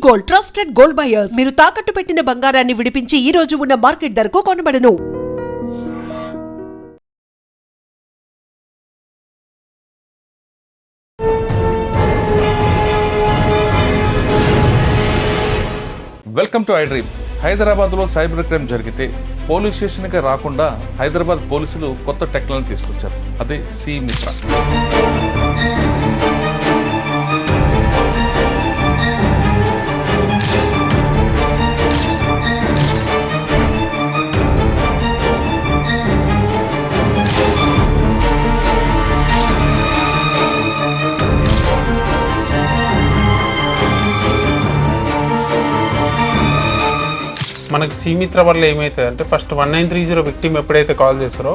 Gold trusted gold buyers మీరు తాకట్టు పెట్టిన బంగారాన్ని విడిపించి ఈ రోజు ఉన్న మార్కెట్ ధరకు కొనబడను. Welcome to iDream. హైదరాబాద్లో సైబర్ క్రైమ్ జరిగితే పోలీస్ స్టేషన్కి రాకుండా హైదరాబాద్ పోలీసులు కొత్త టెక్నాలజీ తీసుకొచ్చారు. అదే సి మిత్ర. మనకి సీమిత్ర వల్ల ఏమవుతుంది అంటే ఫస్ట్ 1930 విక్టిమ్ ఎప్పుడైతే కాల్ చేస్తారో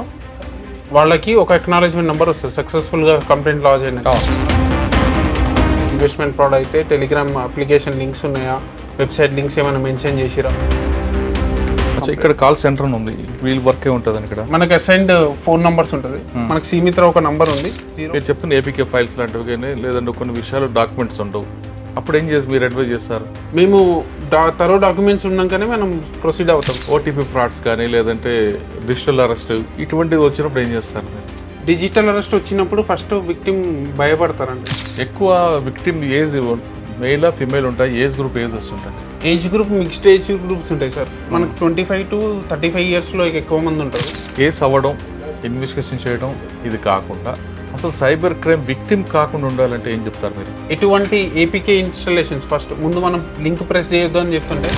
వాళ్ళకి ఒక అక్నాలెడ్జ్మెంట్ నెంబర్ వస్తుంది. సక్సెస్ఫుల్గా కంప్లైంట్ లాజ్ అయిన ఇన్వెస్ట్మెంట్ ఫ్రాడ్ అయితే టెలిగ్రామ్ అప్లికేషన్ లింక్స్ ఉన్నాయా, వెబ్సైట్ లింక్స్ ఏమైనా మెన్షన్ చేసిరా. ఇక్కడ కాల్ సెంటర్ ఉంది, వీల్ వర్కే ఉంటుంది. ఇక్కడ మనకి అసైన్డ్ ఫోన్ నంబర్స్ ఉంటుంది. మనకి సీమిత్ర ఒక నంబర్ ఉంది. మీరు చెప్తున్న ఏపీకే ఫైల్స్ లాంటివి కానీ లేదంటే కొన్ని విషయాలు డాక్యుమెంట్స్ ఉండవు. అప్పుడు ఏం చేసి మీరు అడ్వైజ్ చేస్తారు? మేము తరో డాక్యుమెంట్స్ ఉన్నాకనే మనం ప్రొసీడ్ అవుతాం. ఓటీపీ ఫ్రాడ్స్ కానీ లేదంటే డిజిటల్ అరెస్ట్ ఇటువంటివి వచ్చినప్పుడు ఏం చేస్తారు? డిజిటల్ అరెస్ట్ వచ్చినప్పుడు ఫస్ట్ విక్టిమ్ భయపడతారండి. ఎక్కువ విక్టిమ్ ఏజ్ మెయిల్ ఫిమేల్ ఉంటాయి, ఏజ్ గ్రూప్ ఏజ్ వస్తుంటాయి. Age group mixed age groups ఉంటాయి సార్. మనకు 25 to 35 ఇయర్స్లో ఎక్కువ మంది ఉంటారు. కేసు అవ్వడం, ఇన్వెస్టిగేషన్ చేయడం ఇది కాకుండా అసలు సైబర్ క్రైమ్ విక్టిమ్ కాకుండా ఉండాలంటే ఏం చెప్తారు మీరు? ఎటువంటి ఏపీకే ఇన్స్టాలేషన్స్ ఫస్ట్ ముందు మనం లింక్ ప్రెస్ చేయొద్దు అని చెప్తుంటే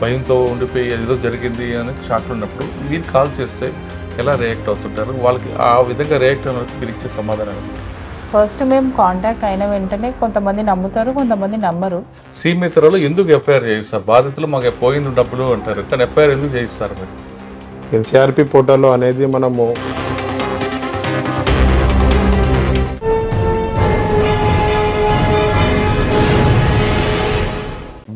భయంతో ఉండిపోయి ఏదో జరిగింది అని షాక్ ఉన్నప్పుడు మీరు కాల్ చేస్తే ఎలా రియాక్ట్ అవుతుంటారు? వాళ్ళకి ఆ విధంగా రియాక్ట్ అయిన మీరు ఇచ్చే సమాధానం? ఫస్ట్ మేము కాంటాక్ట్ అయిన వెంటనే కొంతమంది నమ్ముతారు, కొంతమంది నమ్మరు. సి మిత్రలో ఎందుకు ఎఫ్ఐఆర్ చేయిస్తారు? బాధితులు మాకు పోయింది డబ్బులు అంటారు, కానీ ఎఫ్ఐఆర్ ఎందుకు చేయిస్తారు మీరు? ఎన్సీఆర్పి పోర్టల్లో అనేది మనము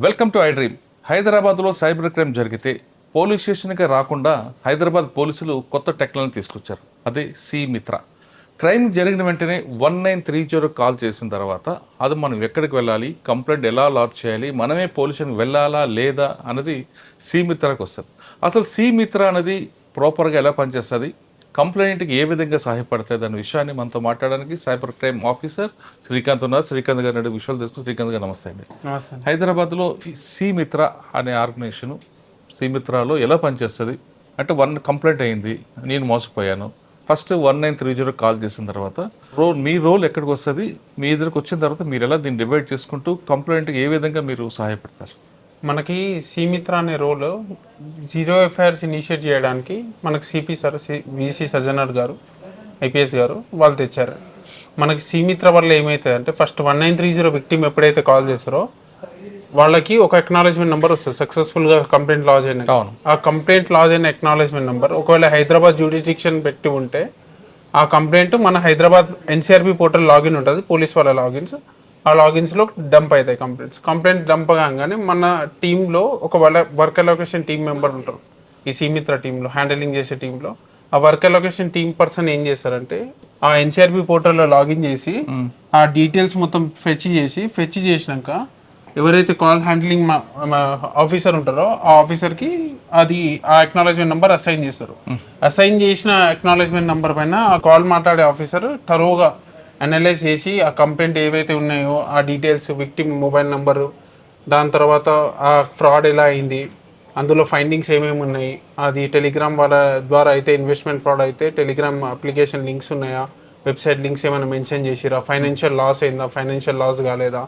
వెల్కమ్ టు ఐ డ్రీమ్. హైదరాబాద్లో సైబర్ క్రైమ్ జరిగితే పోలీస్ స్టేషన్కి రాకుండా హైదరాబాద్ పోలీసులు కొత్త టెక్నాలజీ తీసుకొచ్చారు. అదే సి మిత్ర. క్రైమ్ జరిగిన వెంటనే 1930 కాల్ చేసిన తర్వాత అది మనం ఎక్కడికి వెళ్ళాలి, కంప్లైంట్ ఎలా లాడ్జ్ చేయాలి, మనమే పోలీస్ స్టేషన్కి వెళ్ళాలా లేదా అన్నది సి మిత్రకు వస్తుంది. అసలు సి మిత్ర అనేది ప్రాపర్గా ఎలా పనిచేస్తుంది, కంప్లైంట్కి ఏ విధంగా సహాయపడుతుంది అనే విషయాన్ని మనతో మాట్లాడడానికి సైబర్ క్రైమ్ ఆఫీసర్ శ్రీకాంత్ ఉన్నారు. శ్రీకాంత్ గారు విషయాలు తెలుసుకుని శ్రీకాంత్ గారు నమస్తే అండి. హైదరాబాద్లో సి మిత్ర అనే ఆర్గనైజేషన్ సి మిత్రలో ఎలా పనిచేస్తుంది అంటే, 1 కంప్లైంట్ అయింది, నేను మోసపోయాను, ఫస్ట్ 1930 కాల్ చేసిన తర్వాత మీ రోల్ ఎక్కడికి వస్తుంది, మీ దగ్గరకు వచ్చిన తర్వాత మీరు ఎలా దీన్ని డివైడ్ చేసుకుంటూ కంప్లైంట్కి ఏ విధంగా మీరు సహాయపడతారు? మనకి సీమిత్ర అనే రోల్ 0 ఎఫ్ఐఆర్స్ ఇనిషియేట్ చేయడానికి మనకి సిపి సార్ విసి సజ్జనర్ గారు ఐపీఎస్ గారు వాళ్ళు తెచ్చారు. మనకి సీమిత్ర వల్ల ఏమవుతుంది అంటే ఫస్ట్ 1930 విక్టిమ్ ఎప్పుడైతే కాల్ చేస్తారో వాళ్ళకి ఒక అక్నాలెడ్జ్మెంట్ నెంబర్ వస్తుంది. సక్సెస్ఫుల్గా కంప్లైంట్ లాజ్ అయిన ఆ కంప్లైంట్ లాజ్ అయిన అక్నాలెడ్జ్మెంట్ నెంబర్ ఒకవేళ హైదరాబాద్ జ్యూరిస్డిక్షన్ పెట్టి ఉంటే ఆ కంప్లైంట్ మన హైదరాబాద్ ఎన్సీఆర్పి పోర్టల్ లాగిన్ ఉంటుంది, పోలీస్ వాళ్ళ లాగిన్స్. ఆ లాగిన్స్లో డంప్ అవుతాయి కంప్లైంట్ డంప్ కాగానే మన టీంలో ఒక వర్క్ అలొకేషన్ టీం మెంబర్ ఉంటారు. ఈ సీమిత్ర టీంలో హ్యాండిలింగ్ చేసే టీంలో ఆ వర్క్ అలొకేషన్ టీం పర్సన్ ఏం చేస్తారంటే ఆ ఎన్సీఆర్పి పోర్టల్లో లాగిన్ చేసి ఆ డీటెయిల్స్ మొత్తం ఫెచ్ చేసినాక ఎవరైతే కాల్ హ్యాండ్లింగ్ ఆఫీసర్ ఉంటారో ఆ ఆఫీసర్కి అది ఆ అక్నాలెడ్జ్మెంట్ నెంబర్ అసైన్ చేస్తారు. అసైన్ చేసిన అక్నాలెడ్జ్మెంట్ నెంబర్ పైన ఆ కాల్ మాట్లాడే ఆఫీసర్ తరోగా అనలైజ్ చేసి ఆ కంప్లైంట్ ఏవైతే ఉన్నాయో ఆ డీటెయిల్స్, విక్టిమ్ మొబైల్ నెంబరు, దాని తర్వాత ఆ ఫ్రాడ్ ఎలా అయింది, అందులో ఫైండింగ్స్ ఏమేమి ఉన్నాయి, అది టెలిగ్రామ్ వాళ్ళ ద్వారా అయితే ఇన్వెస్ట్మెంట్ ఫ్రాడ్ అయితే టెలిగ్రామ్ అప్లికేషన్ లింక్స్ ఉన్నాయా, వెబ్సైట్ లింక్స్ ఏమైనా మెన్షన్ చేసిరా, ఫైనాన్షియల్ లాస్ అయిందా, ఫైనాన్షియల్ లాస్ కాలేదా,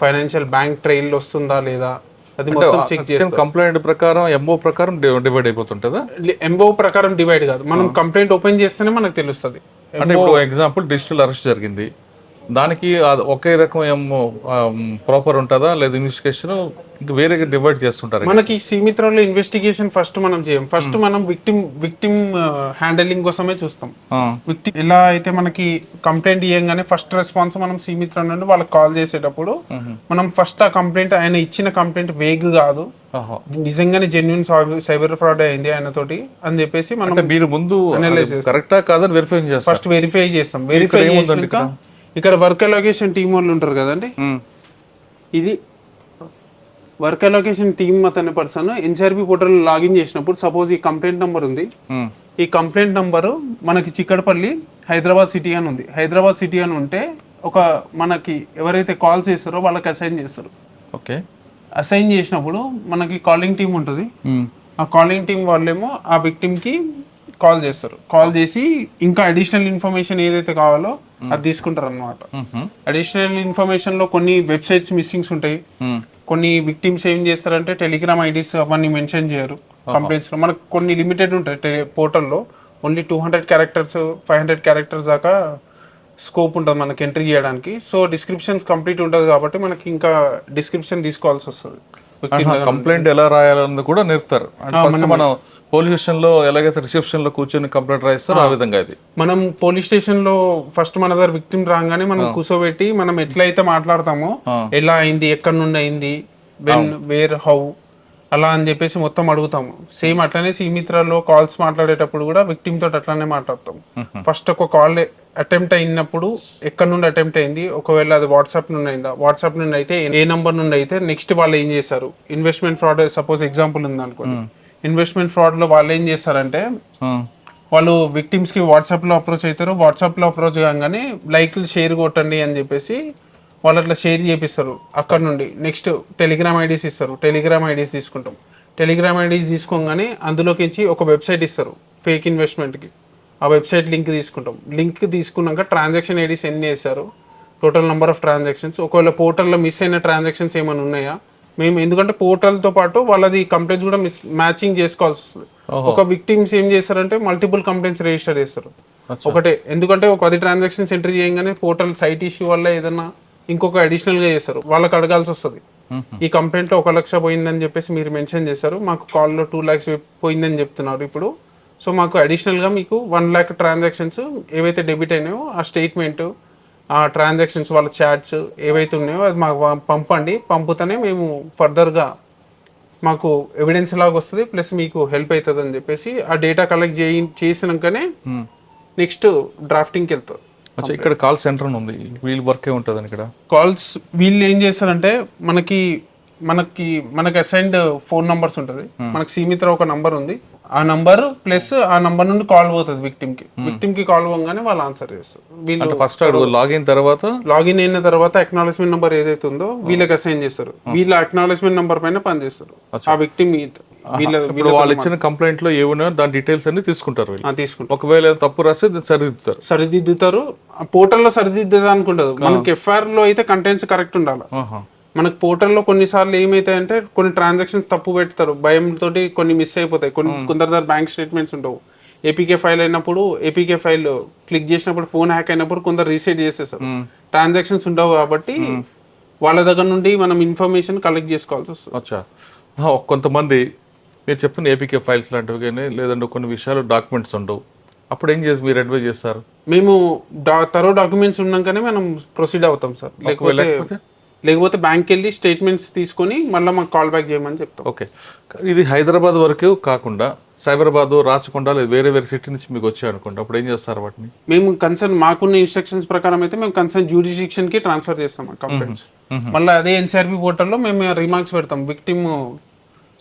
ఫైనాన్షియల్ బ్యాంక్ ట్రైల్ వస్తుందా లేదా, అది మొత్తం చెక్ చేస్తాం. కంప్లైంట్ ప్రకారం ఎంఓ ప్రకారం డివైడ్ అయిపోతుంటుందా? ఎంఓ ప్రకారం డివైడ్ కాదు, మనం కంప్లైంట్ ఓపెన్ చేస్తేనే మనకు తెలుస్తుంది. అంటే ఇప్పుడు ఎగ్జాంపుల్ డిజిటల్ అరెస్ట్ జరిగింది, దానికి ఒకే రకం ఏమో ప్రాపర్ ఉంటుందా లేదా ఇన్వెస్టిగేషన్ ఇంకా వేరే డివైడ్ చేస్తుంటారు? మనకి సీమిత్రలో ఇన్వెస్టిగేషన్ ఫస్ట్ మనం చేయం. ఫస్ట్ మనం విక్టిమ్ హ్యాండిలింగ్ కోసమే చూస్తాం. విక్టిమ్ ఎలా అయితే మనకి కంప్లైంట్ ఇవ్వగానే ఫస్ట్ రెస్పాన్స్ మనం సీమిత్ర నుండి వాళ్ళకి కాల్ చేసేటప్పుడు మనం ఫస్ట్ ఆ కంప్లైంట్, ఆయన ఇచ్చిన కంప్లైంట్ వేగ్ కాదు, నిజంగానే జెన్యున్ సైబర్ ఫ్రాడ్ అయింది ఆయన తోటి అని చెప్పేసి మనం మీరు ముందు కరెక్టా కాదని వెరిఫై చేస్తాం. ఫస్ట్ వెరిఫై చేస్తాం. వెరిఫై చేసినాక ఇక్కడ వర్క్ అలొకేషన్ టీం వాళ్ళు ఉంటారు కదండి, ఇది వర్క్ అలొకేషన్ టీమ్ అనే పర్సన్ ఎన్సిఆర్పి పోర్టల్ లాగిన్ చేసినప్పుడు సపోజ్ ఈ కంప్లైంట్ నెంబర్ ఉంది. ఈ కంప్లైంట్ నెంబరు మనకి చిక్కడపల్లి హైదరాబాద్ సిటీ అని ఉంది. హైదరాబాద్ సిటీ అని ఉంటే ఒక మనకి ఎవరైతే కాల్ చేస్తారో వాళ్ళకి అసైన్ చేస్తారు. ఓకే, అసైన్ చేసినప్పుడు మనకి కాలింగ్ టీం ఉంటుంది. ఆ కాలింగ్ టీం వాళ్ళేమో ఆ విక్టిమ్కి కాల్ చేస్తారు. కాల్ చేసి ఇంకా అడిషనల్ ఇన్ఫర్మేషన్ ఏదైతే కావాలో అది తీసుకుంటారు అనమాట. అడిషనల్ ఇన్ఫర్మేషన్లో కొన్ని వెబ్సైట్స్ మిస్సింగ్స్ ఉంటాయి. కొన్ని విక్టిమ్స్ ఏం చేస్తారంటే టెలిగ్రామ్ ఐడీస్ అవన్నీ మెన్షన్ చేయరు కంప్లైంట్స్లో. మనకు కొన్ని లిమిటెడ్ ఉంటాయి పోర్టల్లో. ఓన్లీ 200 క్యారెక్టర్స్ 500 క్యారెక్టర్స్ దాకా స్కోప్ ఉంటుంది మనకి ఎంట్రీ చేయడానికి. సో డిస్క్రిప్షన్స్ కంప్లీట్ ఉంటుంది కాబట్టి మనకి ఇంకా డిస్క్రిప్షన్ తీసుకోవాల్సి వస్తుంది. కంప్లైంట్ ఎలా రాయాలన్నది కూడా నేర్పుతారు. మనం పోలీస్ స్టేషన్ లో ఎలాగైతే రిసెప్షన్ లో కూర్చొని కంప్లైంట్ రాయిస్తారో ఆ విధంగా ఇది. మనం పోలీస్ స్టేషన్ లో ఫస్ట్ మన దగ్గర విక్టిమ్ రాగానే మనం కూర్చోబెట్టి మనం ఎట్లయితే మాట్లాడతామో ఎలా అయింది, ఎక్కడి నుండి అయింది, వెన్, వేర్, హౌ అలా అని చెప్పేసి మొత్తం అడుగుతాము. సేమ్ అట్లనే సీమిత్రలో కాల్స్ మాట్లాడేటప్పుడు కూడా విక్టిమ్ తోటి అట్లానే మాట్లాడతాం. ఫస్ట్ ఒక కాల్ అటెంప్ట్ అయినప్పుడు ఎక్కడి నుండి అటెంప్ట్ అయింది, ఒకవేళ అది వాట్సాప్ నుండి అయిందా, వాట్సాప్ నుండి అయితే ఏ నంబర్ నుండి అయితే నెక్స్ట్ వాళ్ళు ఏం చేశారు. ఇన్వెస్ట్మెంట్ ఫ్రాడ్ సపోజ్ ఎగ్జాంపుల్ ఉంది అనుకోండి. ఇన్వెస్ట్మెంట్ ఫ్రాడ్ లో వాళ్ళు ఏం చేస్తారంటే వాళ్ళు విక్టిమ్స్ కి వాట్సాప్ లో అప్రోచ్ అవుతారు. వాట్సాప్ లో అప్రోచ్ కాగానే లైక్లు షేర్ కొట్టండి అని చెప్పేసి వాళ్ళు అట్లా షేర్ చేపిస్తారు. అక్కడ నుండి నెక్స్ట్ టెలిగ్రామ్ ఐడీస్ ఇస్తారు. టెలిగ్రామ్ ఐడీస్ తీసుకుంటాం. టెలిగ్రామ్ ఐడీస్ తీసుకోగానే అందులోకించి ఒక వెబ్సైట్ ఇస్తారు ఫేక్ ఇన్వెస్ట్మెంట్కి. ఆ వెబ్సైట్ లింక్ తీసుకుంటాం. లింక్ తీసుకున్నాక ట్రాన్సాక్షన్ ఐడీస్ ఎన్ని చేశారు, టోటల్ నెంబర్ ఆఫ్ ట్రాన్సాక్షన్స్, ఒకవేళ పోర్టల్లో మిస్ అయిన ట్రాన్సాక్షన్స్ ఏమైనా ఉన్నాయా మేము, ఎందుకంటే పోర్టల్తో పాటు వాళ్ళది కంప్లైంట్స్ కూడా మ్యాచింగ్ చేసుకోవాల్సి వస్తుంది. ఒక విక్టిమ్స్ ఏం చేస్తారంటే మల్టిపుల్ కంప్లైంట్స్ రిజిస్టర్ చేస్తారు ఒకటే. ఎందుకంటే ఒక 10 ట్రాన్సాక్షన్స్ ఎంట్రీ చేయగానే పోర్టల్ సైట్ ఇష్యూ వల్ల ఏదన్నా ఇంకొక అడిషనల్గా చేస్తారు. వాళ్ళకి అడగాల్సి వస్తుంది. ఈ కంప్లైంట్లో 1 లక్ష పోయిందని చెప్పేసి మీరు మెన్షన్ చేశారు, మాకు కాల్లో 2 lakhs పోయిందని చెప్తున్నారు ఇప్పుడు. సో మాకు అడిషనల్గా మీకు 1 lakh ట్రాన్సాక్షన్స్ ఏవైతే డెబిట్ అయినాయో ఆ స్టేట్మెంట్, ఆ ట్రాన్సాక్షన్స్ వాళ్ళ చాట్స్ ఏవైతే ఉన్నాయో అది మాకు పంపండి. పంపుతూనే మేము ఫర్దర్గా మాకు ఎవిడెన్స్ లాగా వస్తుంది, ప్లస్ మీకు హెల్ప్ అవుతుంది అని చెప్పేసి ఆ డేటా కలెక్ట్ చేసినాకనే నెక్స్ట్ డ్రాఫ్టింగ్కి వెళ్తారు. ఇక్కడ కాల్ సెంటర్ ఉంది, వీల్ వర్క్ ఏ ఉంటుంది ఇక్కడ. కాల్స్ వీళ్ళు ఏం చేస్తారంటే మనకి అసైన్డ్ ఫోన్ నంబర్స్ ఉంటుంది. మనకి సీమిత్ర ఒక నంబర్ ఉంది. ఆ నంబర్ ప్లస్ ఆ నంబర్ నుండి కాల్ పోతుంది విక్టిమ్ కి కాల్ పోగానే వాళ్ళు ఆన్సర్ చేస్తారు. వీళ్ళు ఫస్ట్ లాగిన్ అయిన తర్వాత అక్నాలెడ్జ్మెంట్ నెంబర్ ఏదైతే ఉందో వీళ్ళకి అసైన్ చేస్తారు. వీళ్ళ అక్నాలెడ్జ్మెంట్ నెంబర్ పైన పనిచేస్తారు. ఆ విక్టిమ్ వాళ్ళు ఇచ్చిన కంప్లైంట్ లో ఏమున్నాయో దాని డీటెయిల్స్ అన్ని తీసుకుంటారు. ఒకవేళ తప్పు రాస్తే సరిదిద్దుతారు. పోర్టల్లో సరిదిద్దేదానికి ఉండదు. మనకి ఎఫ్ఐఆర్ లో అయితే కంటెంట్స్ కరెక్ట్ ఉండాలి. మనకు పోర్టల్లో కొన్నిసార్లు ఏమైతాయంటే కొన్ని ట్రాన్సాక్షన్స్ తప్పు పెడతారు, భయంతో కొన్ని మిస్ అయిపోతాయి. కొందరి దగ్గర బ్యాంక్ స్టేట్మెంట్స్ ఉండవు. ఏపీకే ఫైల్ అయినప్పుడు ఏపీకే ఫైల్ క్లిక్ చేసినప్పుడు ఫోన్ హ్యాక్ అయినప్పుడు కొందరు రీసెట్ చేసేస్తారు. ట్రాన్సాక్షన్స్ ఉండవు కాబట్టి వాళ్ళ దగ్గర నుండి మనం ఇన్ఫర్మేషన్ కలెక్ట్ చేసుకోవాల్సి వస్తుంది. కొంతమంది మీరు చెప్తున్న ఏపీకే ఫైల్స్ లాంటివి కానీ లేదంటే కొన్ని విషయాలు డాక్యుమెంట్స్ ఉండవు, అప్పుడు ఏం చేసి మీరు అడ్వైజ్ చేస్తారు? మేము తరో డాక్యుమెంట్స్ ఉన్నాకనే మనం ప్రొసీడ్ అవుతాం సార్. లేకపోతే బ్యాంక్కి వెళ్ళి స్టేట్మెంట్స్ తీసుకొని మళ్ళీ మాకు కాల్ బ్యాక్ చేయమని చెప్తాం. ఓకే, ఇది హైదరాబాద్ వరకు కాకుండా సైబరాబాద్, రాచకొండ వేరే సిటీ నుంచి మీకు వచ్చాయి అనుకోండి, అప్పుడు ఏం చేస్తారు వాటిని? మేము కన్సర్న్ మాకున్న ఇన్స్ట్రక్షన్స్ ప్రకారం అయితే మేము కన్సర్న్ జ్యూరిడిక్షన్ కి ట్రాన్స్ఫర్ చేస్తాం కంప్లైంట్స్. మళ్ళీ అదే ఎన్సిఆర్పి పోర్టల్లో మేము రిమార్క్స్ పెడతాం. Victim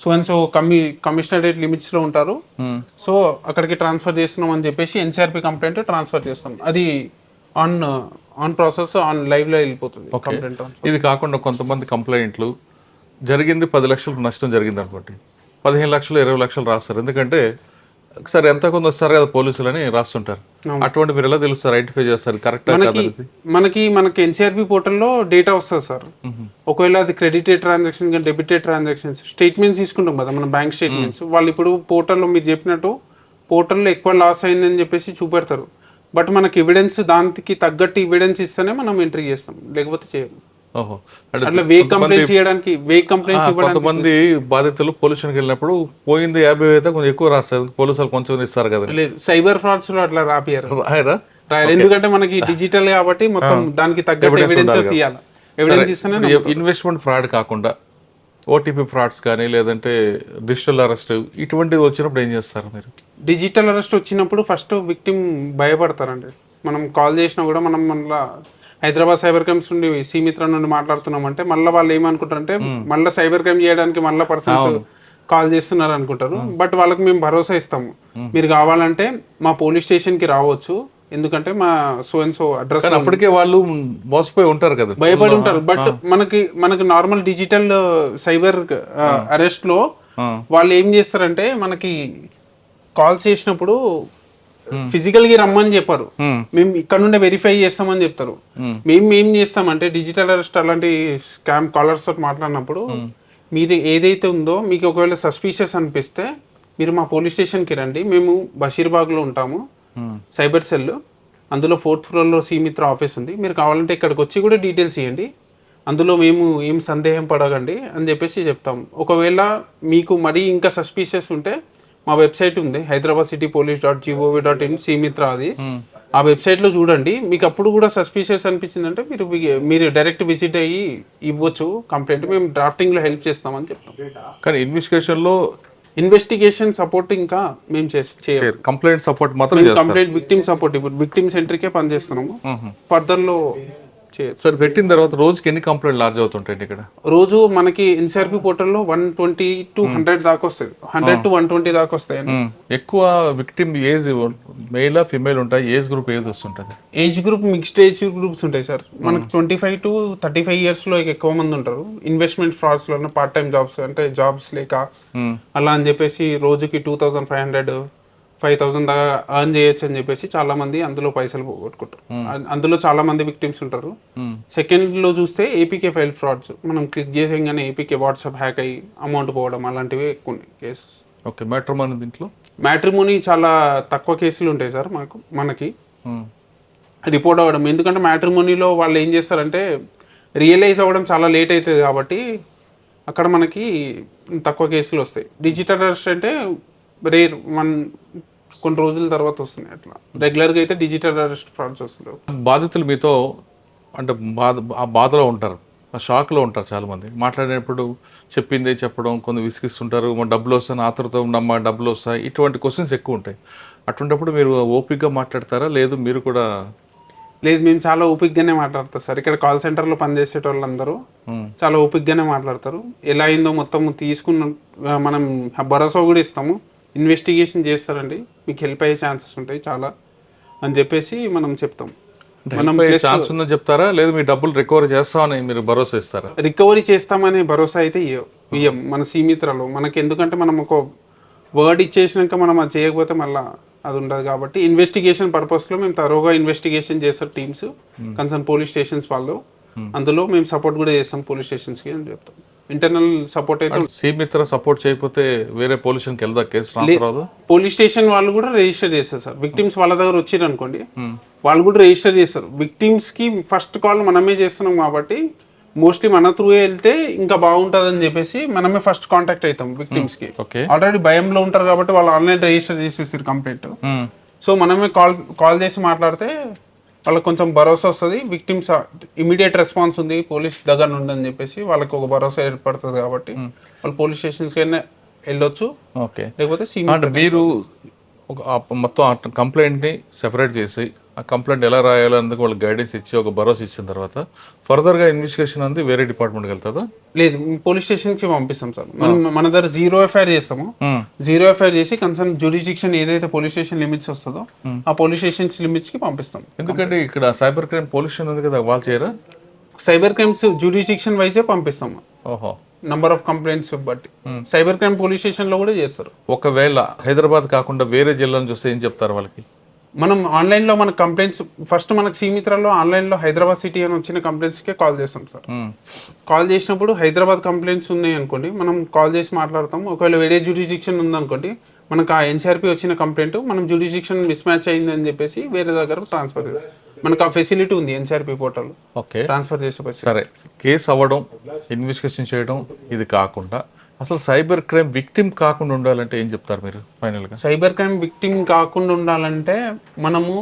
so and so commissionerate limits లో ఉంటారు, సో అక్కడికి ట్రాన్స్ఫర్ చేస్తున్నాం అని చెప్పేసి ఎన్సిఆర్పి కంప్లైంట్ ట్రాన్స్ఫర్ చేస్తాం. అది ఆన్ ప్రాసెస్ ఆన్ లైవ్ లో వెళ్ళిపోతుంది కంప్లైంట్. ఇది కాకుండా కొంతమంది కంప్లైంట్లు జరిగింది 10 లక్షలకు నష్టం జరిగింది అనుకోండి, 15 లక్షలు 20 లక్షలు రాస్తారు. ఎందుకంటే సరే ఎంత కొంత వస్తారు కదా పోలీసులు అని రాస్తుంటారు. అటువంటి మీరు ఎలా తెలుస్తారు, ఐడెంటిఫై చేస్తారు కరెక్ట్? మనకి ఎన్సిఆర్పి పోర్టల్లో డేటా వస్తుంది సార్. ఒకవేళ అది క్రెడిటెడ్ ట్రాన్సాక్షన్ కానీ డెబిటెడ్ ట్రాన్సాక్షన్స్ స్టేట్మెంట్స్ తీసుకుంటాం కదా మన బ్యాంక్ స్టేట్మెంట్స్. వాళ్ళు ఇప్పుడు పోర్టల్లో మీరు చెప్పినట్టు పోర్టల్లో ఎక్కువ లాస్ అయిందని చెప్పేసి చూపెడతారు. బట్ మనకి ఎవిడెన్స్ దానికి తగ్గట్టు ఎవిడెన్స్ ఇస్తేనే మనం ఎంట్రీ చేస్తాం, లేకపోతే చేయము. అట్లా వేక్ కంప్లైంట్స్ చేయడానికి కొంతమంది బాధితులు పొల్యూషన్కి వెళ్ళినప్పుడు పోయింది 50 అయితే కొంచెం ఎక్కువ రాస్తారు, పోలీసులు కొంచెం ఇస్తారు కదా. లేదు, సైబర్ ఫ్రాడ్స్ లో అట్లా రాపియారు. ఎందుకంటే మనకి డిజిటల్ కాబట్టి మొత్తం దానికి తగ్గట్టు ఎవిడెన్సెస్ ఇవ్వాలి. ఎవిడెన్స్ ఇస్తేనే. ఇన్వెస్ట్మెంట్ ఫ్రాడ్ కాకుండా ఓటీపీ ఫ్రాడ్స్ కానీ లేదంటే డిజిటల్ అరెస్ట్ ఇటువంటివి వచ్చినప్పుడు ఏం చేస్తారు మీరు? డిజిటల్ అరెస్ట్ వచ్చినప్పుడు ఫస్ట్ విక్టిమ్ భయపడతారండి. మనం కాల్ చేసినా కూడా మనం మళ్ళీ హైదరాబాద్ సైబర్ క్రైమ్స్ నుండి సీమిత్ర నుండి మాట్లాడుతున్నామంటే మళ్ళీ వాళ్ళు ఏమనుకుంటారంటే మళ్ళీ సైబర్ క్రైమ్ చేయడానికి మళ్ళీ పర్సన్స్ కాల్ చేస్తున్నారు అనుకుంటారు. బట్ వాళ్ళకి మేము భరోసా ఇస్తాము, మీరు కావాలంటే మా పోలీస్ స్టేషన్ కి రావచ్చు, ఎందుకంటే మా సో అండ్ సో అడ్రస్. అప్పటికే వాళ్ళు మోసపోయి ఉంటారు కదా, భయపడి ఉంటారు. బట్ మనకి నార్మల్ డిజిటల్ సైబర్ అరెస్ట్ లో వాళ్ళు ఏం చేస్తారంటే మనకి కాల్స్ చేసినప్పుడు ఫిజికల్ గా రమ్మని చెప్పారు, మేము ఇక్కడ నుండే వెరిఫై చేస్తామని చెప్తారు. మేము ఏం చేస్తామంటే డిజిటల్ అరెస్ట్ అలాంటి స్కామ్ కాలర్స్ తోటి మాట్లాడినప్పుడు మీది ఏదైతే ఉందో మీకు ఒకవేళ సస్పీషియస్ అనిపిస్తే మీరు మా పోలీస్ స్టేషన్కి రండి, మేము బషీర్బాగ్లో ఉంటాము, సైబర్ సెల్, అందులో 4th ఫ్లోర్లో సీమిత్ర ఆఫీస్ ఉంది, మీరు కావాలంటే ఇక్కడికి వచ్చి కూడా డీటెయిల్స్ ఇవ్వండి, అందులో మేము ఏం సందేహం పడకండి అని చెప్పేసి చెప్తాము. ఒకవేళ మీకు మరీ ఇంకా సస్పీషియస్ ఉంటే మా వెబ్సైట్ ఉంది hyderabadcitypolice.gov.in సీమిత్ర, అది ఆ వెబ్సైట్లో చూడండి. మీకు అప్పుడు కూడా సస్పీషియస్ అనిపించిందంటే మీరు డైరెక్ట్ విజిట్ అయ్యి ఇవ్వచ్చు కంప్లైంట్, మేము డ్రాఫ్టింగ్లో హెల్ప్ చేస్తామని చెప్తాం. కానీ ఇన్వెస్టిగేషన్ సపోర్ట్ ఇంకా మేము చేయాలి, కంప్లైంట్ సపోర్ట్ మాత్రం కంప్లైంట్ విక్టిమ్ సపోర్ట్, ఇప్పుడు విక్టిమ్ సెంటర్కే పనిచేస్తున్నాము, ఫర్దర్లో చేయొచ్చు. సార్ పెట్టిన తర్వాత రోజుకి ఎన్ని కంప్లైంట్ లార్జ్ అవుతుంటాయి ఇక్కడ? రోజు మనకి ఎన్సీఆర్పీ పోర్టల్లో 120 to 100 దాకా వస్తాయి, 100 to 120 దాకా వస్తాయి. ఎక్కువ విక్టిమ్ ఏజ్ మేల్ ఫిమేల్ ఉంటాయి, ఏజ్ గ్రూప్ ఏది వస్తుంటది? Age group mixed age groups ఉంటాయి సార్. మనకి 25 to 35 years లో ఎక్కువ మంది ఉంటారు. ఇన్వెస్ట్మెంట్ ఫ్రాడ్స్ లో పార్ట్ టైం జాబ్స్, అంటే జాబ్స్ లేక అలా అని చెప్పేసి రోజుకి 2500 5,000 దాకా ఎర్న్ చేయొచ్చు అని చెప్పేసి చాలా మంది అందులో పైసలు పోగొట్టుకుంటారు. అందులో చాలా మంది విక్టిమ్స్ ఉంటారు. సెకండ్ లో చూస్తే ఏపీకే ఫైల్ ఫ్రాడ్స్, మనం క్లిక్ చేసేగానే ఏపీకే వాట్సాప్ హ్యాక్ అయ్యి అమౌంట్ పోవడం అలాంటివి ఎక్కువ కేసెస్. ఓకే, మ్యాట్రిమోనీ దీంట్లో మ్యాట్రిమోనీ చాలా తక్కువ కేసులు ఉంటాయి సార్ మనకి రిపోర్ట్ అవ్వడం. ఎందుకంటే మ్యాట్రిమోనీలో వాళ్ళు ఏం చేస్తారంటే రియలైజ్ అవ్వడం చాలా లేట్ అవుతుంది కాబట్టి అక్కడ మనకి తక్కువ కేసులు వస్తాయి. డిజిటల్ అరెస్ట్ అంటే రేర్, కొన్ని రోజుల తర్వాత వస్తున్నాయి. అట్లా రెగ్యులర్గా అయితే డిజిటల్ అరెస్ట్ ఫ్రాడ్స్ వస్తున్నాయి. బాధితులు మీతో అంటే ఆ బాధలో ఉంటారు, ఆ షాక్లో ఉంటారు చాలామంది. మాట్లాడేటప్పుడు చెప్పిందే చెప్పడం, కొన్ని విసిగిస్తుంటారు, మా డబ్బులు వస్తాయి ఆతృత ఉన్నమ్మా డబ్బులు వస్తాయి, ఇటువంటి క్వశ్చన్స్ ఎక్కువ ఉంటాయి. అటువంటిప్పుడు మీరు ఓపిక్గా మాట్లాడతారా? లేదు మీరు కూడా? లేదు, మేము చాలా ఓపిక్గానే మాట్లాడతాం సార్. ఇక్కడ కాల్ సెంటర్లో పనిచేసే వాళ్ళందరూ చాలా ఓపిక్గానే మాట్లాడతారు. ఎలా అయిందో మొత్తం తీసుకున్న మనం భరోసా కూడా ఇస్తాము, ఇన్వెస్టిగేషన్ చేస్తారండి, మీకు హెల్ప్ అయ్యే ఛాన్సెస్ ఉంటాయి చాలా అని చెప్పేసి మనం చెప్తాం. మనం ఛాన్స్ ఉందని చెప్తారా? లేదు మీ డబ్బులు రికవరీ చేస్తామని మీరు భరోసా ఇస్తారా? రికవరీ చేస్తామనే భరోసా అయితే ఇయ్యం మన సీమిత్రలో. మనకి ఎందుకంటే మనం ఒక వర్డ్ ఇచ్చేసినాక మనం అది చేయకపోతే మళ్ళీ అది ఉండదు కాబట్టి ఇన్వెస్టిగేషన్ పర్పస్లో మేము తరోగా ఇన్వెస్టిగేషన్ చేస్తారు టీమ్స్, కన్సర్న్ పోలీస్ స్టేషన్స్ వాళ్ళు. అందులో మేము సపోర్ట్ కూడా చేస్తాం పోలీస్ స్టేషన్స్కి అని చెప్తాం. ఇంటర్నల్ సపోర్ట్ అయితే సీమిత్ర సపోర్ట్ చేయకపోతే వేరే పోలీస్ స్టేషన్కి వెళ్దా కేసు రాదు? పోలీస్ స్టేషన్ వాళ్ళు కూడా రిజిస్టర్ చేస్తారు సార్. విక్టిమ్స్ వాళ్ళ దగ్గర వచ్చారు అనుకోండి, వాళ్ళు కూడా రిజిస్టర్ చేస్తారు. విక్టిమ్స్ కి ఫస్ట్ కాల్ మనమే చేస్తున్నాం కాబట్టి మోస్ట్లీ మన త్రూ వెళ్తే ఇంకా బాగుంటుంది అని చెప్పేసి మనమే ఫస్ట్ కాంటాక్ట్ అవుతాం విక్టిమ్స్ కి. ఆల్రెడీ భయంలో ఉంటారు కాబట్టి వాళ్ళు ఆన్లైన్ రిజిస్టర్ చేసేసారు కంప్లైంట్. సో మనమే కాల్ చేసి మాట్లాడితే వాళ్ళకి కొంచెం భరోసా వస్తుంది, విక్టిమ్స్ ఇమీడియట్ రెస్పాన్స్ ఉంది పోలీస్ దగ్గర నుండి అని చెప్పేసి వాళ్ళకి ఒక భరోసా ఏర్పడుతుంది కాబట్టి వాళ్ళు పోలీస్ స్టేషన్స్కి వెళ్ళొచ్చు. ఓకే, లేకపోతే మీరు మొత్తం కంప్లైంట్ని సెపరేట్ చేసి ఆ కంప్లైంట్ ఎలా రాయాలో అందుకు వాళ్ళకి గైడెన్స్ ఇచ్చి ఒక భరోసా ఇచ్చిన తర్వాత ఫర్దర్గా ఇన్వెస్టిగేషన్ అంది వేరే డిపార్ట్మెంట్కి వెళ్తుందా? లేదు, పోలీస్ స్టేషన్కి పంపిస్తాం సార్. మన దగ్గర 0 FIR చేస్తాము. 0 FIR చేసి కన్సర్న్ జ్యూరిడిక్షన్ ఏదైతే పోలీస్ స్టేషన్ లిమిట్స్ వస్తుందో ఆ పోలీస్ స్టేషన్స్ లిమిట్స్కి పంపిస్తాం. ఎందుకంటే ఇక్కడ సైబర్ క్రైమ్ పోలీస్ స్టేషన్ ఉంది కదా, వాళ్ళు చేయరా? సైబర్ క్రైమ్స్ జ్యూరిడిక్షన్ వైజే పంపిస్తాం. ఓహో, నంబర్ ఆఫ్ కంప్లైంట్స్ బట్టి సైబర్ క్రైమ్ పోలీస్ స్టేషన్లో కూడా చేస్తారు. ఒకవేళ హైదరాబాద్ కాకుండా వేరే జిల్లా నుంచి వస్తే ఏం చెప్తారు వాళ్ళకి? మనం ఆన్లైన్లో మన కంప్లైంట్స్ ఫస్ట్ మనకు సీమిత్రలో ఆన్లైన్లో హైదరాబాద్ సిటీ అని వచ్చిన కంప్లైంట్స్కే కాల్ చేస్తాం సార్. కాల్ చేసినప్పుడు హైదరాబాద్ కంప్లైంట్స్ ఉన్నాయి అనుకోండి, మనం కాల్ చేసి మాట్లాడతాం. ఒకవేళ వేరే జ్యూరిడిక్షన్ ఉందనుకోండి, మనకు ఆ ఎన్సీఆర్పీ వచ్చిన కంప్లైంట్ మనం జ్యూరిడిక్షన్ మిస్ మ్యాచ్ అయింది అని చెప్పేసి వేరే దగ్గర ట్రాన్స్ఫర్ చేస్తాం. మనకు ఆ ఫెసిలిటీ ఉంది ఎన్సీఆర్పీ పోర్టల్. ఓకే, ట్రాన్స్ఫర్ చేసే. సరే, కేసు అవ్వడం, ఇన్వెస్టిగేషన్ చేయడం ఇది కాకుండా అసలు సైబర్ క్రైమ్ విక్టిమ్ కాకుండా ఉండాలంటే ఏం చెప్తారు మీరు ఫైనల్గా? సైబర్ క్రైమ్ విక్టిమ్ కాకుండా ఉండాలంటే మనము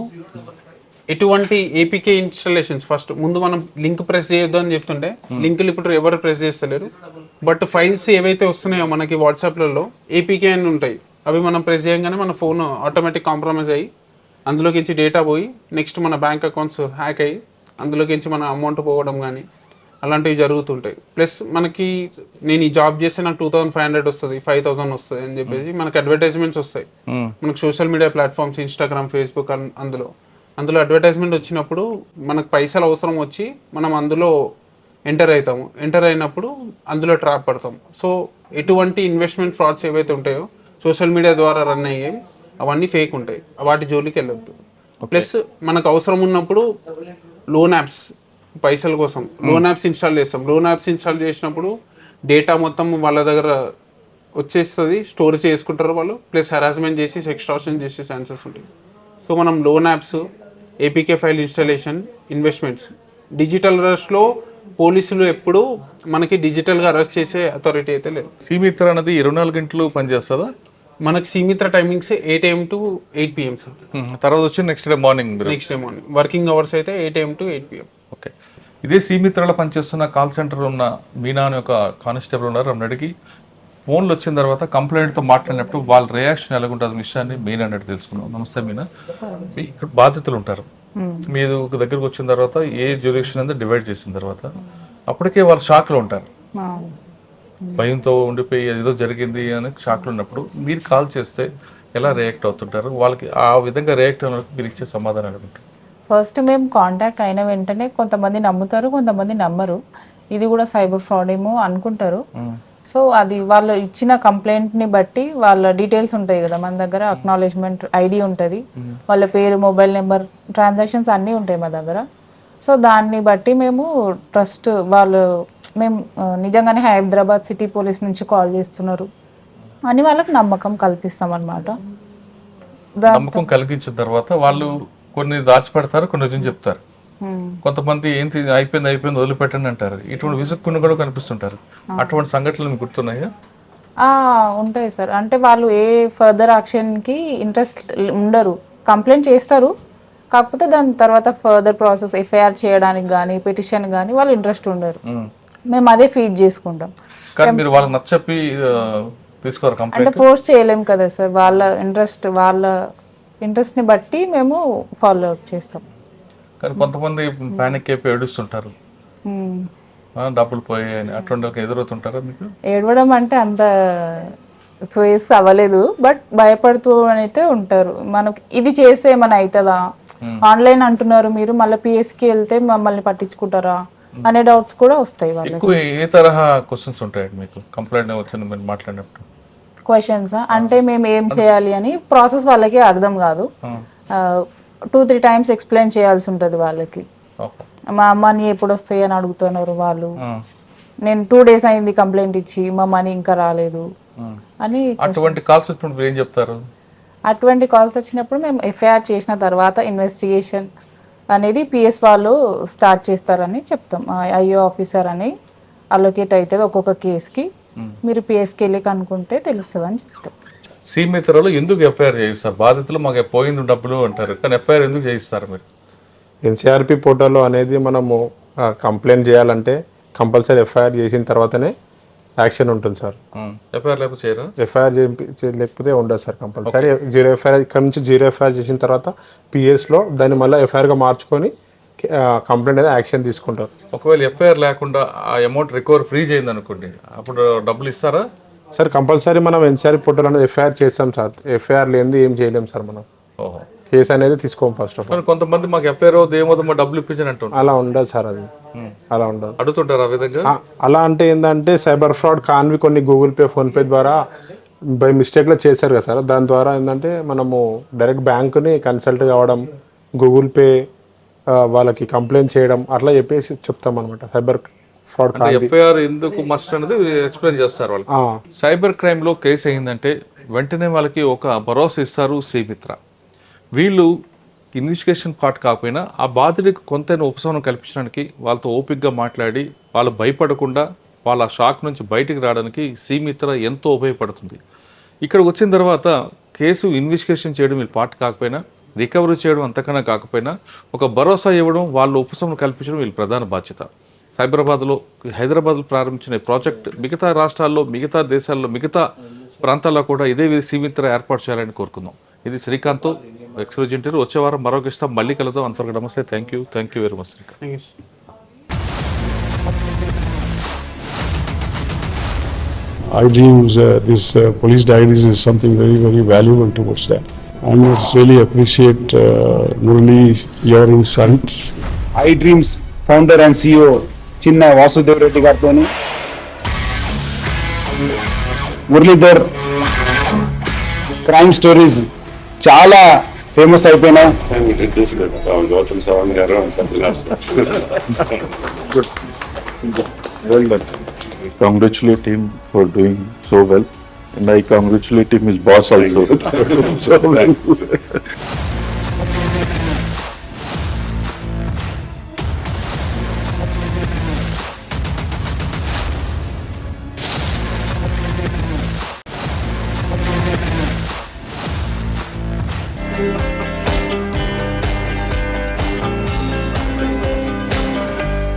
ఎటువంటి ఏపీకే ఇన్స్టాలేషన్స్ ఫస్ట్ ముందు మనం లింక్ ప్రెస్ చేయొద్దు అని చెప్తుంటే లింకులు ఇప్పుడు ఎవరు ప్రెస్ చేస్తలేరు. బట్ ఫైల్స్ ఏవైతే వస్తున్నాయో మనకి వాట్సాప్లలో ఏపీకే అని ఉంటాయి, అవి మనం ప్రెస్ చేయగానే మన ఫోన్ ఆటోమేటిక్ కాంప్రమైజ్ అయ్యి అందులోకి ఇచ్చి డేటా పోయి నెక్స్ట్ మన బ్యాంక్ అకౌంట్స్ హ్యాక్ అయ్యి అందులోకించి మన అమౌంట్ పోవడం కానీ అలాంటివి జరుగుతుంటాయి. ప్లస్ మనకి నేను ఈ జాబ్ చేస్తే నాకు 2500 వస్తుంది, 5000 వస్తుంది అని చెప్పేసి మనకి అడ్వర్టైజ్మెంట్స్ వస్తాయి. మనకు social media platforms Instagram, Facebook అందులో అడ్వర్టైజ్మెంట్ వచ్చినప్పుడు మనకు పైసలు అవసరం వచ్చి మనం అందులో ఎంటర్ అవుతాము. ఎంటర్ అయినప్పుడు అందులో ట్రాప్ పడతాం. సో ఎటువంటి ఇన్వెస్ట్మెంట్ ఫ్రాడ్స్ ఏవైతే ఉంటాయో సోషల్ మీడియా ద్వారా రన్ అయ్యేవి అవన్నీ ఫేక్ ఉంటాయి. వాటి జోలికి వెళ్ళొద్దు. ప్లస్ మనకు అవసరం ఉన్నప్పుడు లోన్ యాప్స్, పైసల కోసం లోన్ యాప్స్ ఇన్స్టాల్ చేస్తాం. లోన్ యాప్స్ ఇన్స్టాల్ చేసినప్పుడు డేటా మొత్తం వాళ్ళ దగ్గర వచ్చేస్తుంది, స్టోర్ చేసుకుంటారు వాళ్ళు. ప్లస్ హెరాస్మెంట్ చేసి ఎక్స్ట్రాక్షన్ చేసే ఛాన్సెస్ ఉంటాయి. సో మనం loan apps, APK file installation, investments, digital అరెస్ట్లో పోలీసులు ఎప్పుడు మనకి డిజిటల్గా అరెస్ట్ చేసే అథారిటీ అయితే లేదు. సీమిత్ర అనేది 24 గంటలు పనిచేస్తుందా? మనకి సీమిత్ర timings 8 AM to 8 PM sir. తర్వాత వచ్చి next day morning next day morning working hours అయితే 8 AM to 8 PM. ఓకే. ఇదే సీమిత్రలో పనిచేస్తున్న కాల్ సెంటర్ ఉన్న మీనా అని ఒక కానిస్టేబుల్ ఉన్నారు. ఆమెను అడిగి ఫోన్లు వచ్చిన తర్వాత కంప్లైంట్తో మాట్లాడినప్పుడు వాళ్ళ రియాక్షన్ ఎలాగుంటుంది విషయాన్ని మీనా అన్నట్టు తెలుసుకున్నాం. నమస్తే మీనా, ఇక్కడ బాధితులు ఉంటారు. మీరు దగ్గరకు వచ్చిన తర్వాత ఏ జ్యూరిడిక్షన్ అంతా డివైడ్ చేసిన తర్వాత అప్పటికే వాళ్ళు షాక్లో ఉంటారు. భయంతో ఉండిపోయి ఏదో జరిగింది అని షాక్లో ఉన్నప్పుడు మీరు కాల్ చేస్తే ఎలా రియాక్ట్ అవుతుంటారు? వాళ్ళకి ఆ విధంగా రియాక్ట్ అయినప్పుడు మీరు ఇచ్చే సమాధానం అనుకుంటారు? ఫస్ట్ మేము కాంటాక్ట్ అయిన వెంటనే కొంతమంది నమ్ముతారు, కొంతమంది నమ్మరు. ఇది కూడా సైబర్ ఫ్రాడ్ ఏమో అనుకుంటారు. సో అది వాళ్ళు ఇచ్చిన కంప్లైంట్ని బట్టి వాళ్ళ డీటెయిల్స్ ఉంటాయి కదా మన దగ్గర, అక్నాలెడ్జ్మెంట్ ఐడి ఉంటుంది, వాళ్ళ పేరు, మొబైల్ నెంబర్, ట్రాన్సాక్షన్స్ అన్నీ ఉంటాయి మా దగ్గర. సో దాన్ని బట్టి మేము మేము నిజంగానే హైదరాబాద్ సిటీ పోలీస్ నుంచి కాల్ చేస్తున్నారు అని వాళ్ళకి నమ్మకం కల్పిస్తాం అన్నమాట. నమ్మకం కలిగించిన తర్వాత వాళ్ళు కొన్ని దాచిపెడతారు, కొన్ని నిజం చెప్తారు. కొంతమంది ఏంటి అయిపోయింది వదిలిపెట్టండి అంటారు. ఇటువంటి విసుక్కుని కూడా కనిపిస్తుంటారు. అటువంటి సంఘటనలు మీకు గుర్తున్నాయా? ఉంటాయి సార్. అంటే వాళ్ళు ఏ ఫర్దర్ యాక్షన్కి ఇంట్రెస్ట్ ఉండరు, కంప్లైంట్ చేస్తారు, కాకపోతే దాని తర్వాత ఫర్దర్ ప్రాసెస్ ఎఫ్ఐఆర్ చేయడానికి కానీ పిటిషన్ కానీ వాళ్ళు ఇంట్రెస్ట్ ఉండరు. మేము అదే ఫీడ్ చేసుకుంటాం. కానీ మీరు వాళ్ళకి నచ్చచెప్పి తీసుకోరు అంటే కంప్లైంట్? ఫోర్స్ చేయలేం కదా సార్. వాళ్ళ ఇంట్రెస్ట్ని బట్టి మేము ఫాలో అప్ చేస్తాం. కానీ కొంతమంది ప్యానిక్ అయిపోయి ఏడుస్తుంటారు, డబ్బులు పోయాయని. అటువంటి వాళ్ళకి ఎదురవుతుంటారా మీకు? ఏడవడం అంటే అంత ఫేస్ అవ్వలేదు, బట్ భయపడుతూ అయితే ఉంటారు. మనకి ఇది చేస్తే ఏమైనా అవుతుందా, ఆన్లైన్ అంటున్నారు మీరు, మళ్ళీ పిఎస్కి వెళ్తే మమ్మల్ని పట్టించుకుంటారా అనే డౌట్స్ కూడా వస్తాయి వాళ్ళకి. ఎక్కువ ఏ తరహా క్వశ్చన్స్ ఉంటాయండి మీకు కంప్లైంట్ వచ్చింది మీరు మాట్లాడినప్పుడు? క్వశ్చన్స్ అంటే మేము ఏం చేయాలి అని ప్రాసెస్ వాళ్ళకి అర్థం కాదు. 2-3 టైమ్స్ ఎక్స్ప్లెయిన్ చేయాల్సి ఉంటుంది వాళ్ళకి. మా మనీ ఎప్పుడు వస్తాయి అని అడుగుతున్నారు వాళ్ళు. నేను 2 days అయింది కంప్లైంట్ ఇచ్చి, మా మనీ ఇంకా రాలేదు అని. అటువంటి కాల్స్ వచ్చినప్పుడు ఏం చెప్తారు? అటువంటి కాల్స్ వచ్చినప్పుడు మేము ఎఫ్ఐఆర్ చేసిన తర్వాత ఇన్వెస్టిగేషన్ అనేది పిఎస్ వాళ్ళు స్టార్ట్ చేస్తారని చెప్తాం. ఐఓ ఆఫీసర్ అని అలొకేట్ అవుతుంది ఒక్కొక్క కేసుకి, మీరు పిఎస్కి వెళ్ళి కనుక్కుంటే తెలుస్తుంది అని చెప్తాం. సీమిత్రలో ఎందుకు ఎఫ్ఐఆర్ చేయిస్తారు? బాధితులు మాకు పోయింది డబ్బులు అంటారు, కానీ ఎఫ్ఐఆర్ ఎందుకు చేయిస్తారు మీరు? ఎన్సీఆర్పి పోర్టల్లో అనేది మనము కంప్లైంట్ చేయాలంటే కంపల్సరీ ఎఫ్ఐఆర్ చేసిన తర్వాతనే యాక్షన్ ఉంటుంది సార్. ఎఫ్ఐఆర్ లేకపోతే చేయరా? ఎఫ్ఐఆర్ లేకపోతే ఉండదు సార్. కంపల్సరీ 0 ఎఫ్ఐఆర్ ఇక్కడ నుంచి 0 ఎఫ్ఐఆర్ చేసిన తర్వాత పిఎస్లో దాన్ని మళ్ళీ ఎఫ్ఐఆర్గా మార్చుకొని కంప్లైంట్ అనేది యాక్షన్ తీసుకుంటారు. ఒకవేళ ఎఫ్ఐఆర్ లేకుండా ఆ అమౌంట్ రికవర్ ఫ్రీజ్ అయింది అనుకోండి, అప్పుడు డబ్బులు ఇస్తారా? సార్ కంపల్సరీ మనం ఎన్సీఆర్పి పోర్టల్ అనేది ఎఫ్ఐఆర్ చేస్తాం సార్. ఎఫ్ఐఆర్ లేనిది ఏం చేయలేం సార్. మనం కేసు అనేది తీసుకోం ఫస్ట్ ఆఫ్ ఆల్. కొంతమంది మాకు ఎఫ్ఐఆర్ ఏమవుతుందో మా డబ్బులు ఇప్పించని అంటారు. అలా ఉండదు సార్, అది అలా ఉండదు. అడుగుతుంటారు ఆ విధంగా? అలా అంటే ఏంటంటే సైబర్ ఫ్రాడ్ కాన్వి కొన్ని గూగుల్ పే, ఫోన్పే ద్వారా బై మిస్టేక్లో చేశారు కదా సార్. దాని ద్వారా ఏంటంటే మనము డైరెక్ట్ బ్యాంకుని కన్సల్ట్ కావడం, గూగుల్ పే వాళ్ళకి కంప్లైంట్ చేయడం అట్లా చెప్పేసి చెప్తాం అనమాట. సైబర్ ఫ్రాడ్ ఎఫ్ఐఆర్ ఎందుకు మస్ట్ అనేది ఎక్స్ప్లెయిన్ చేస్తారు వాళ్ళు. సైబర్ క్రైమ్లో కేసు అయిందంటే వెంటనే వాళ్ళకి ఒక భరోసా ఇస్తారు సీమిత్ర. వీళ్ళు ఇన్వెస్టిగేషన్ పార్ట్ కాకపోయినా ఆ బాధితుడికి కొంతైనా ఉపశమనం కల్పించడానికి వాళ్ళతో ఓపికగా మాట్లాడి వాళ్ళు భయపడకుండా వాళ్ళ షాక్ నుంచి బయటికి రావడానికి సీమిత్ర ఎంతో ఉపయోగపడుతుంది. ఇక్కడ వచ్చిన తర్వాత కేసు ఇన్వెస్టిగేషన్ చేయడం వీళ్ళు పార్ట్ కాకపోయినా, రికవరీ చేయడం అంతకన్నా కాకపోయినా ఒక భరోసా ఇవ్వడం, వాళ్ళు ఉపశమనం కల్పించడం వీళ్ళ ప్రధాన బాధ్యత. హైదరాబాద్లో ప్రారంభించిన ప్రాజెక్ట్ మిగతా రాష్ట్రాల్లో, మిగతా దేశాల్లో, మిగతా ప్రాంతాల్లో కూడా ఇదే సీమిత్ర ఏర్పాటు చేయాలని కోరుకుందాం. ఇది శ్రీకాంత్ ఎక్స్క్లూజివ్. వచ్చే వారం మరొక ఇస్తాం, మళ్ళీ కలుద్దాం. అంతవరకు నమస్తే. Thank you very much Srikanth. Thank you. iDreams, this police diaries is something very, very valuable towards that. I must really appreciate Murali, your insights. iDreams founder and CEO చిన్న వాసుదేవ్ రెడ్డి గారితో మురళీధర్ క్రైమ్ స్టోరీస్ చాలా ఫేమస్ అయిపోయినాయి. Gautam Savan garu and Sajjan Well done. I congratulate him for doing so well, and I congratulate him his boss also. So well.